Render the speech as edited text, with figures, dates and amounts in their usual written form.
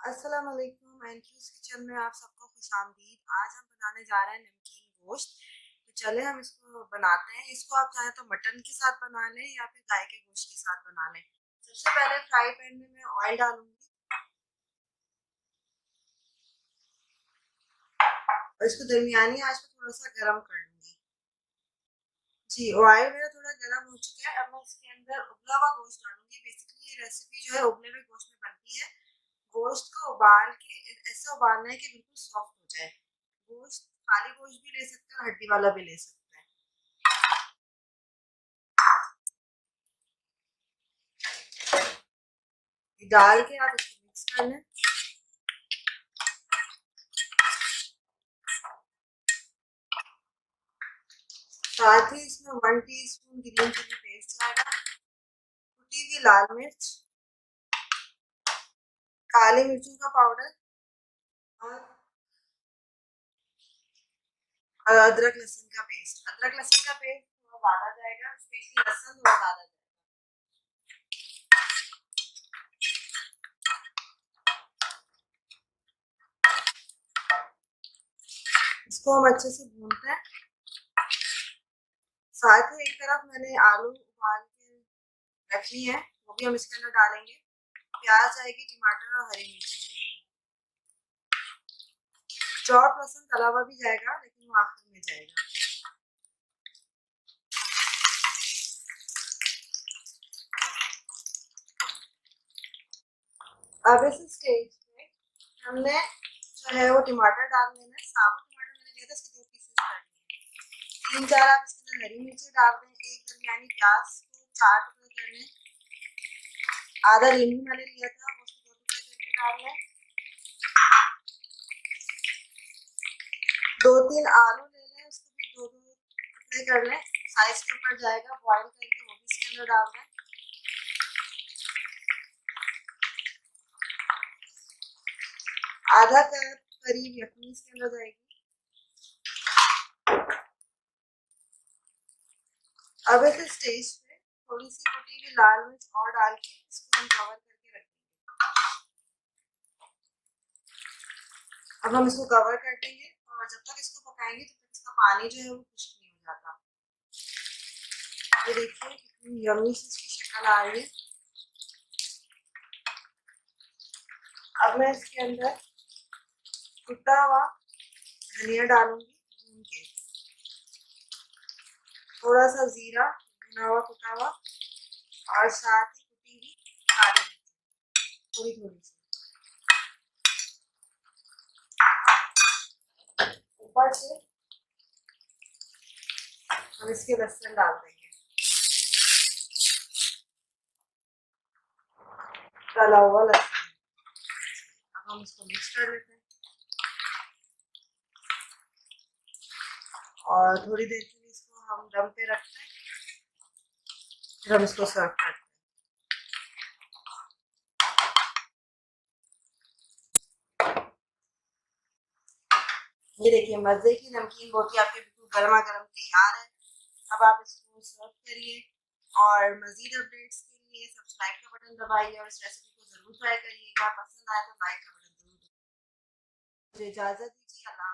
अस्सलाम वालेकुम entries kitchen में आप सबको खुशामदीद। आज हम बनाने जा रहे हैं नमकीन गोश्त। तो चले हम इसको बनाते हैं। इसको आप चाहें तो मटन के साथ बना लें या फिर गाय के गोश्त के साथ बना लें। सबसे पहले फ्राई पैन में मैं ऑयल डालूंगी और इसको दरमियानी आंच पे थोड़ा सा गर्म कर लूंगी। जी, ऑयल मेरा थोड़ा गर्म हो चुका है। अब मैं इसके अंदर उबला हुआ गोश्त डालूंगी। बेसिकली ये रेसिपी जो है उबले हुए गोश्त में बनती है। गोश्त को उबाल के ऐसा उबालना है कि बिल्कुल सॉफ्ट हो जाए। गोश्त खाली गोश्त भी ले सकते हैं और हड्डी वाला भी ले सकते हैं। डाल के आप इसको मिक्स कर लें। साथ ही इसमें 1 टीस्पून ग्रीन चिली पेस्ट जाएगा, कुटी हुई लाल मिर्च, काली मिर्चों का पाउडर और अदरक लहसुन का पेस्ट। अदरक लहसुन का पेस्ट थोड़ा ज्यादा जाएगा, स्पेशली लहसुन थोड़ा ज्यादा जाएगा। इसको हम अच्छे से भूनते हैं। साथ ही एक तरफ मैंने आलू उबाल के रख ली है, वो भी हम इसके अंदर डालेंगे। प्याज आएगी, टमाटर और हरी मिर्ची जाएगी। चॉप लहसुन तला हुआ भी जाएगा, लेकिन वो आखिर में जाएगा। अब इस स्टेज पे हमने जो है वो टमाटर डाल लेना है। साबुत टमाटर मैंने लिया था, इसके 2 पीसेस कर दिए। 3-4 आप इसके अंदर हरी मिर्ची डाल दें। एक दरमियानी प्याज को 4 टुकड़े कर लें। आधा नींबू मैंने लिया था, वो उसको 2 टुकड़े करके डाल लें। 2-3 आलू ले लें, उसको भी 2-2 टुकड़े कर लें। साइज के ऊपर जाएगा, बॉईल करके वो भी इसके अंदर डाल दें। आधा कप करीब यखनी इसके अंदर जाएगी। अब इस स्टेज पे थोड़ी सी कुटी हुई लाल मिर्च और डाल के इसको हम कवर करके रखेंगे। अब हम इसको कवर कर देंगे और जब तक इसको पकाएंगे तब तक इसका पानी जो है वो खुश्क नहीं हो जाता। ये देखिए कितनी यम्मी सी इसकी शक्ल आ रही है। अब मैं इसके अंदर कुटा हुआ धनिया डालूंगी भून के, थोड़ा सा जीरा भुना हुआ कुटा हुआ और साथ ही कुटी हुई काली मिर्च थोड़ी थोड़ी सी। ऊपर से हम इसके लहसुन डाल देंगे, तला हुआ लहसुन। अब हम इसको मिक्स कर लेते हैं और थोड़ी देर के लिए इसको हम दम पे रखते हैं। फिर हम इसको सर्व करते हैं। ये देखिए मजे की नमकीन रोटी आपके बिल्कुल गर्मा गर्म तैयार है। अब आप इसको सर्व करिए और मजीद अपडेट्स के लिए सब्सक्राइब का बटन दबाइए और इस रेसिपी को जरूर ट्राई करिएगा। पसंद आए तो लाइक का बटन जरूर दबाइए। मुझे इजाजत दीजिए। अल्लाह।